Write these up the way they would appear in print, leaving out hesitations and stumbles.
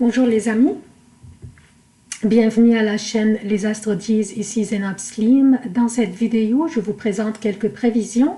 Bonjour les amis, bienvenue à la chaîne Les Astres disent, ici Zénab Slim. Dans cette vidéo, je vous présente quelques prévisions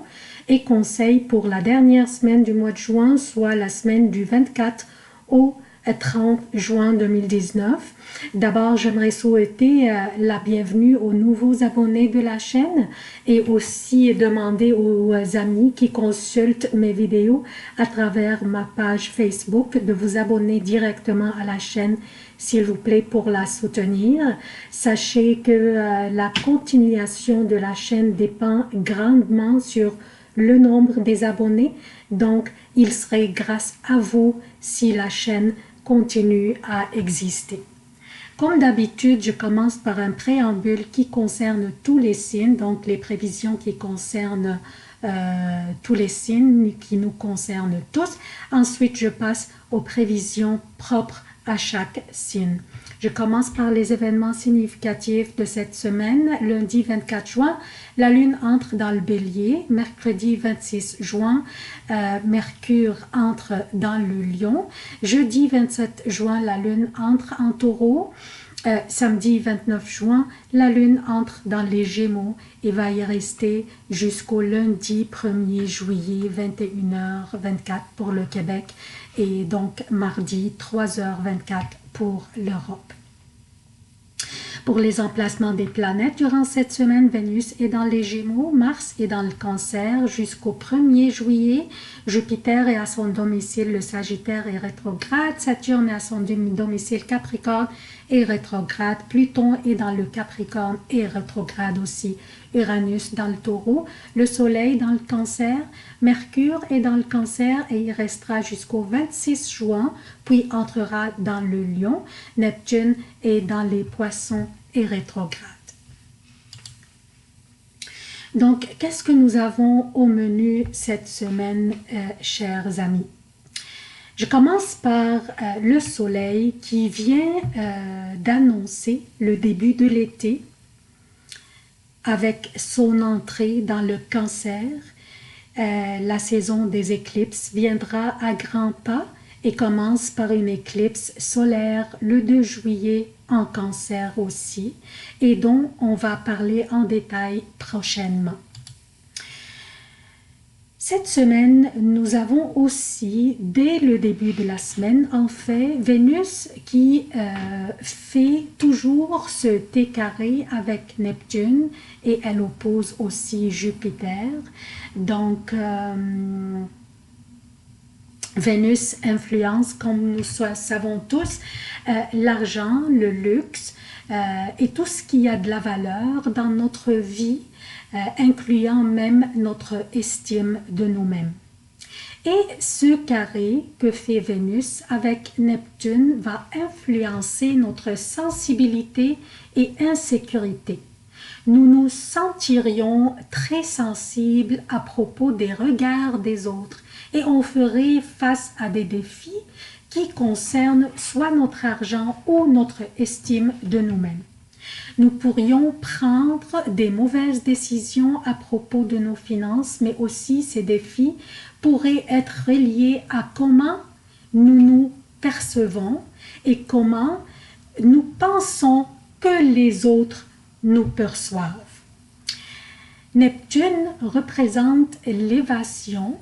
et conseils pour la dernière semaine du mois de juin, soit la semaine du 24 au 30 juin 2019. D'abord, j'aimerais souhaiter la bienvenue aux nouveaux abonnés de la chaîne et aussi demander aux amis qui consultent mes vidéos à travers ma page Facebook de vous abonner directement à la chaîne, s'il vous plaît, pour la soutenir. Sachez que la continuation de la chaîne dépend grandement sur le nombre des abonnés, donc il serait grâce à vous si la chaîne continue à exister. Comme d'habitude, je commence par un préambule qui concerne tous les signes, donc les prévisions qui concernent tous les signes, qui nous concernent tous. Ensuite, je passe aux prévisions propres à chaque signe. Je commence par les événements significatifs de cette semaine. Lundi 24 juin, la Lune entre dans le Bélier. Mercredi 26 juin, Mercure entre dans le Lion. Jeudi 27 juin, la Lune entre en Taureau. Samedi 29 juin, la Lune entre dans les Gémeaux et va y rester jusqu'au lundi 1er juillet, 21h24 pour le Québec et donc mardi 3h24 pour l'Europe. Pour les emplacements des planètes, durant cette semaine, Vénus est dans les Gémeaux, Mars est dans le Cancer jusqu'au 1er juillet. Jupiter est à son domicile, le Sagittaire est rétrograde. Saturne est à son domicile, Capricorne est rétrograde. Pluton est dans le Capricorne et rétrograde aussi. Uranus dans le Taureau. Le Soleil dans le Cancer. Mercure est dans le Cancer et il restera jusqu'au 26 juin, puis entrera dans le Lion. Neptune est dans les Poissons et rétrograde. Donc, qu'est-ce que nous avons au menu cette semaine, chers amis? Je commence par le Soleil qui vient d'annoncer le début de l'été avec son entrée dans le Cancer. La saison des éclipses viendra à grands pas et commence par une éclipse solaire le 2 juillet en Cancer aussi, et dont on va parler en détail prochainement. Cette semaine, nous avons aussi, dès le début de la semaine, en fait, Vénus qui fait toujours ce T carré avec Neptune et elle oppose aussi Jupiter. Donc, Vénus influence, comme nous savons tous, l'argent, le luxe et tout ce qui a de la valeur dans notre vie, incluant même notre estime de nous-mêmes. Et ce carré que fait Vénus avec Neptune va influencer notre sensibilité et insécurité. Nous nous sentirions très sensibles à propos des regards des autres et on ferait face à des défis qui concernent soit notre argent ou notre estime de nous-mêmes. Nous pourrions prendre des mauvaises décisions à propos de nos finances, mais aussi ces défis pourraient être reliés à comment nous nous percevons et comment nous pensons que les autres nous perçoivent. Neptune représente l'évasion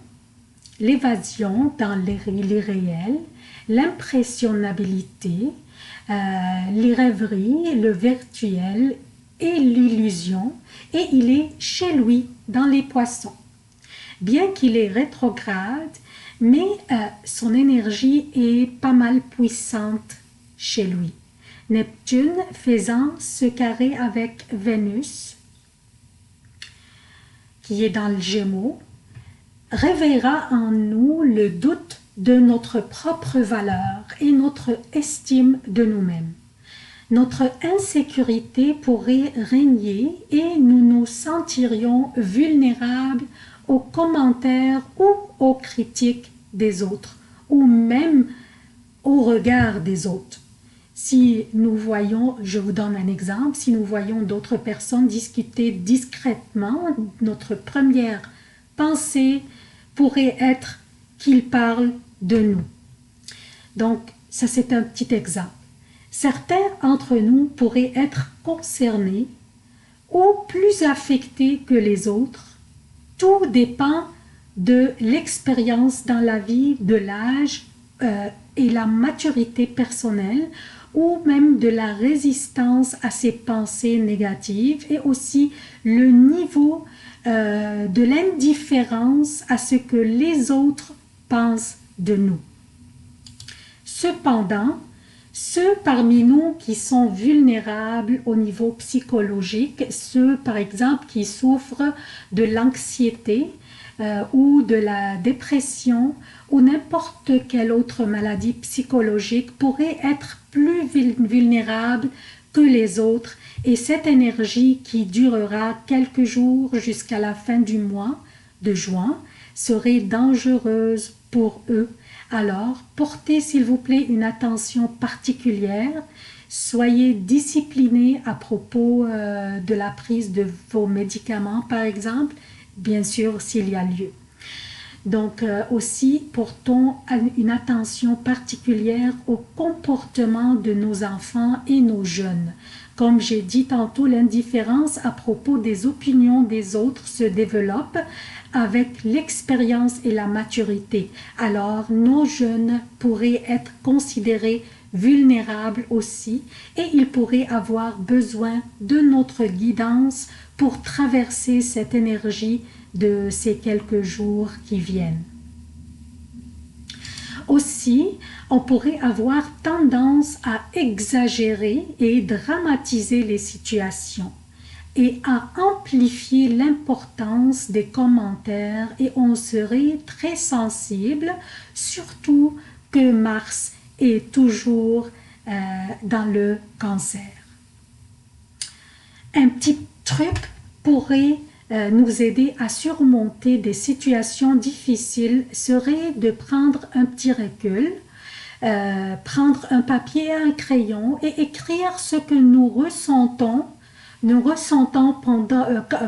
dans l'irréel, l'impressionnabilité, les rêveries, le virtuel et l'illusion, et il est chez lui dans les Poissons. Bien qu'il est rétrograde, mais son énergie est pas mal puissante chez lui. Neptune faisant ce carré avec Vénus, qui est dans le Gémeaux, réveillera en nous le doute de notre propre valeur et notre estime de nous-mêmes. Notre insécurité pourrait régner et nous nous sentirions vulnérables aux commentaires ou aux critiques des autres, ou même au regard des autres. Si nous voyons, je vous donne un exemple, si nous voyons d'autres personnes discuter discrètement, notre première pensée pourrait être qu'ils parlent de nous. Donc, Ça, c'est un petit exemple. Certains d'entre nous pourraient être concernés ou plus affectés que les autres. Tout dépend de l'expérience dans la vie, de l'âge et la maturité personnelle, ou même de la résistance à ces pensées négatives, et aussi le niveau de l'indifférence à ce que les autres pensent de nous. Cependant, ceux parmi nous qui sont vulnérables au niveau psychologique, ceux par exemple qui souffrent de l'anxiété ou de la dépression ou n'importe quelle autre maladie psychologique, pourraient être plus vulnérables que les autres, et cette énergie qui durera quelques jours jusqu'à la fin du mois de juin serait dangereuse pour eux. Alors, portez s'il vous plaît une attention particulière, soyez disciplinés à propos de la prise de vos médicaments par exemple, bien sûr s'il y a lieu. Donc aussi, portons une attention particulière au comportement de nos enfants et nos jeunes. Comme j'ai dit tantôt, l'indifférence à propos des opinions des autres se développe avec l'expérience et la maturité. Alors, nos jeunes pourraient être considérés vulnérables aussi, et ils pourraient avoir besoin de notre guidance pour traverser cette énergie de ces quelques jours qui viennent. Aussi, on pourrait avoir tendance à exagérer et dramatiser les situations et à amplifier l'importance des commentaires, et on serait très sensible, surtout que Mars est toujours dans le Cancer. Un petit truc pourrait nous aider à surmonter des situations difficiles serait de prendre un petit recul, prendre un papier et un crayon et écrire ce que nous ressentons pendant,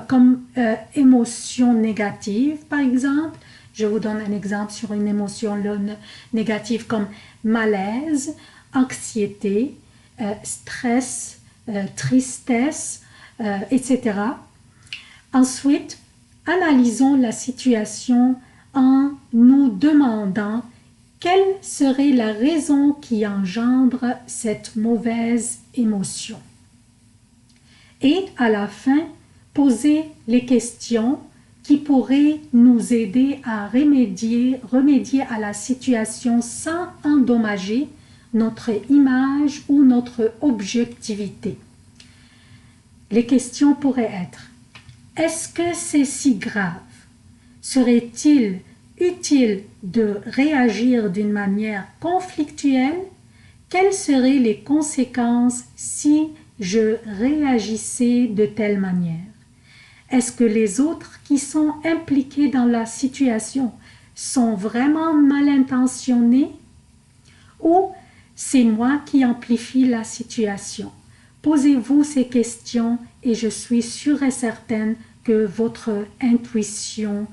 comme émotion négative, par exemple. Je vous donne un exemple sur une émotion négative comme malaise, anxiété, stress, tristesse, etc. Ensuite, analysons la situation en nous demandant quelle serait la raison qui engendre cette mauvaise émotion. Et à la fin, poser les questions qui pourraient nous aider à remédier à la situation sans endommager notre image ou notre objectivité. Les questions pourraient être: est-ce que c'est si grave? Serait-il utile de réagir d'une manière conflictuelle? Quelles seraient les conséquences si je réagissais de telle manière? Est-ce que les autres qui sont impliqués dans la situation sont vraiment mal intentionnés? Ou c'est moi qui amplifie la situation? Posez-vous ces questions et je suis sûre et certaine que votre intuition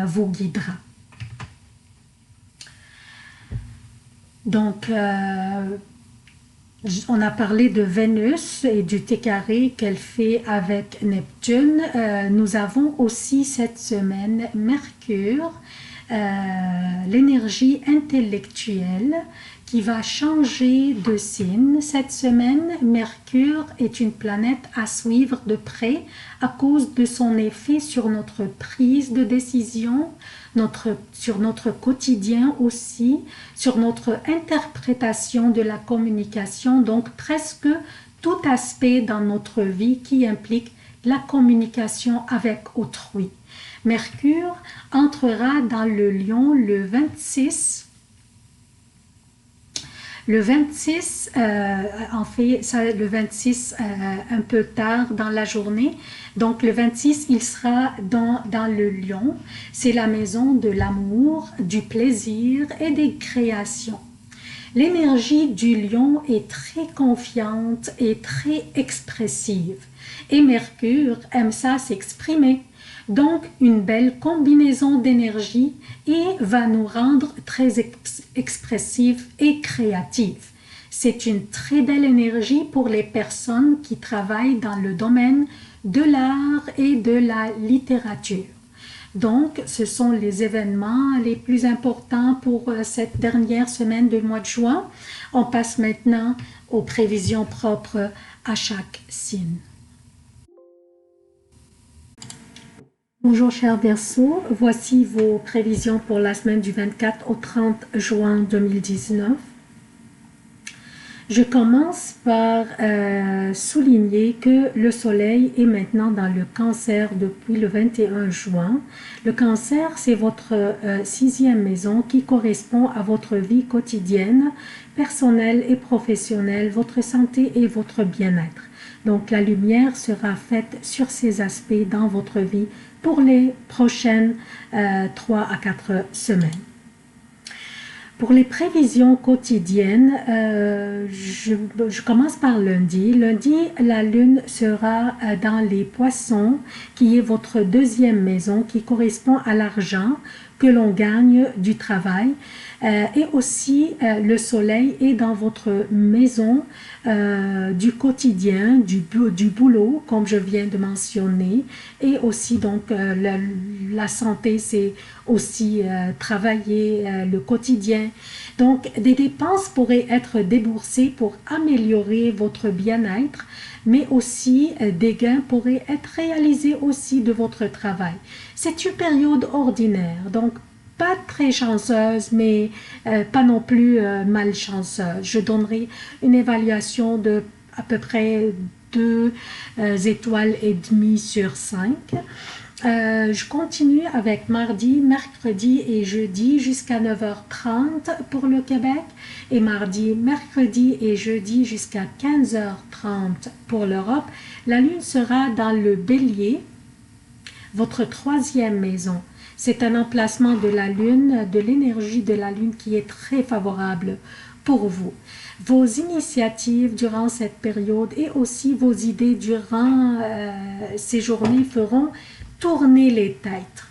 vous guidera. Donc, on a parlé de Vénus et du T-carré qu'elle fait avec Neptune. Nous avons aussi cette semaine Mercure, l'énergie intellectuelle qui va changer de signe. Cette semaine, Mercure est une planète à suivre de près à cause de son effet sur notre prise de décision, sur notre quotidien aussi, sur notre interprétation de la communication, donc presque tout aspect dans notre vie qui implique la communication avec autrui. Mercure entrera dans le Lion le 26. Le 26, en fait, le 26 un peu tard dans la journée. Donc le 26, il sera dans le Lion. C'est la maison de l'amour, du plaisir et des créations. L'énergie du Lion est très confiante et très expressive. Et Mercure aime ça s'exprimer. Donc, une belle combinaison d'énergie et va nous rendre très expressifs et créatifs. C'est une très belle énergie pour les personnes qui travaillent dans le domaine de l'art et de la littérature. Donc, ce sont les événements les plus importants pour cette dernière semaine du mois de juin. On passe maintenant aux prévisions propres à chaque signe. Bonjour chers Verseaux, voici vos prévisions pour la semaine du 24 au 30 juin 2019. Je commence par souligner que le soleil est maintenant dans le cancer depuis le 21 juin. Le cancer, c'est votre sixième maison qui correspond à votre vie quotidienne, personnelle et professionnelle, votre santé et votre bien-être. Donc la lumière sera faite sur ces aspects dans votre vie pour les prochaines 3 à 4 semaines. Pour les prévisions quotidiennes, je commence par lundi. Lundi, la lune sera dans les poissons, qui est votre deuxième maison, qui correspond à l'argent que l'on gagne du travail. Et aussi, le soleil est dans votre maison du quotidien, du boulot, comme je viens de mentionner. Et aussi, donc, la santé, c'est aussi travailler le quotidien. Donc, des dépenses pourraient être déboursées pour améliorer votre bien-être, mais aussi des gains pourraient être réalisés aussi de votre travail. C'est une période ordinaire, donc pas très chanceuse, mais pas non plus malchanceuse. Je donnerai une évaluation de à peu près 2 étoiles et demie sur 5. Je continue avec mardi, mercredi et jeudi jusqu'à 9h30 pour le Québec et mardi, mercredi et jeudi jusqu'à 15h30 pour l'Europe. La lune sera dans le bélier, votre troisième maison. C'est un emplacement de la lune, de l'énergie de la lune qui est très favorable pour vous. Vos initiatives durant cette période et aussi vos idées durant ces journées feront tourner les têtes.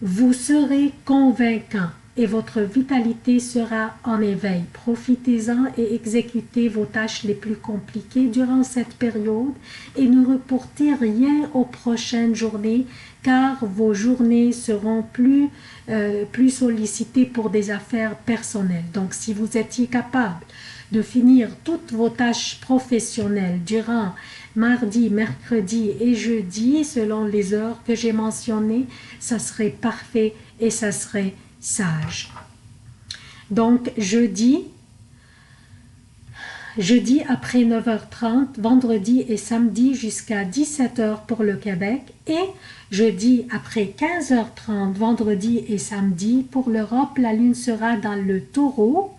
Vous serez convaincant et votre vitalité sera en éveil. Profitez-en et exécutez vos tâches les plus compliquées durant cette période et ne reportez rien aux prochaines journées car vos journées seront plus sollicitées pour des affaires personnelles. Donc, si vous étiez capable de finir toutes vos tâches professionnelles durant mardi, mercredi et jeudi, selon les heures que j'ai mentionnées, ça serait parfait et ça serait sage. Donc, jeudi après 9h30, vendredi et samedi jusqu'à 17h pour le Québec et jeudi après 15h30, vendredi et samedi pour l'Europe, la lune sera dans le Taureau,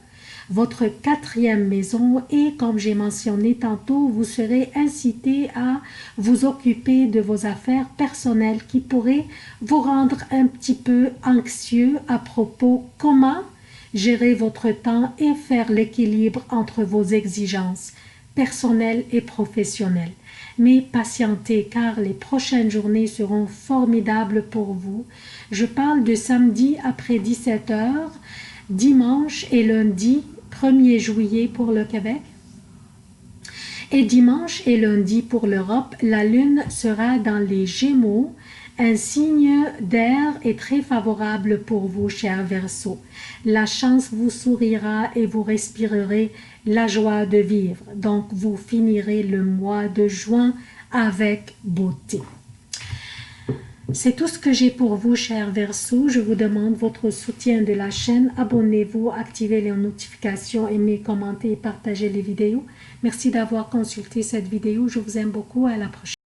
votre quatrième maison et comme j'ai mentionné tantôt, vous serez incité à vous occuper de vos affaires personnelles qui pourraient vous rendre un petit peu anxieux à propos comment gérer votre temps et faire l'équilibre entre vos exigences personnelles et professionnelles. Mais patientez car les prochaines journées seront formidables pour vous. Je parle de samedi après 17h, dimanche et lundi 1er juillet pour le Québec. Et dimanche et lundi pour l'Europe, la lune sera dans les Gémeaux. Un signe d'air est très favorable pour vous, chers Verseaux. La chance vous sourira et vous respirerez la joie de vivre. Donc, vous finirez le mois de juin avec beauté. C'est tout ce que j'ai pour vous, chers Verseaux. Je vous demande votre soutien de la chaîne. Abonnez-vous, activez les notifications, aimez, commentez et partagez les vidéos. Merci d'avoir consulté cette vidéo. Je vous aime beaucoup. À la prochaine.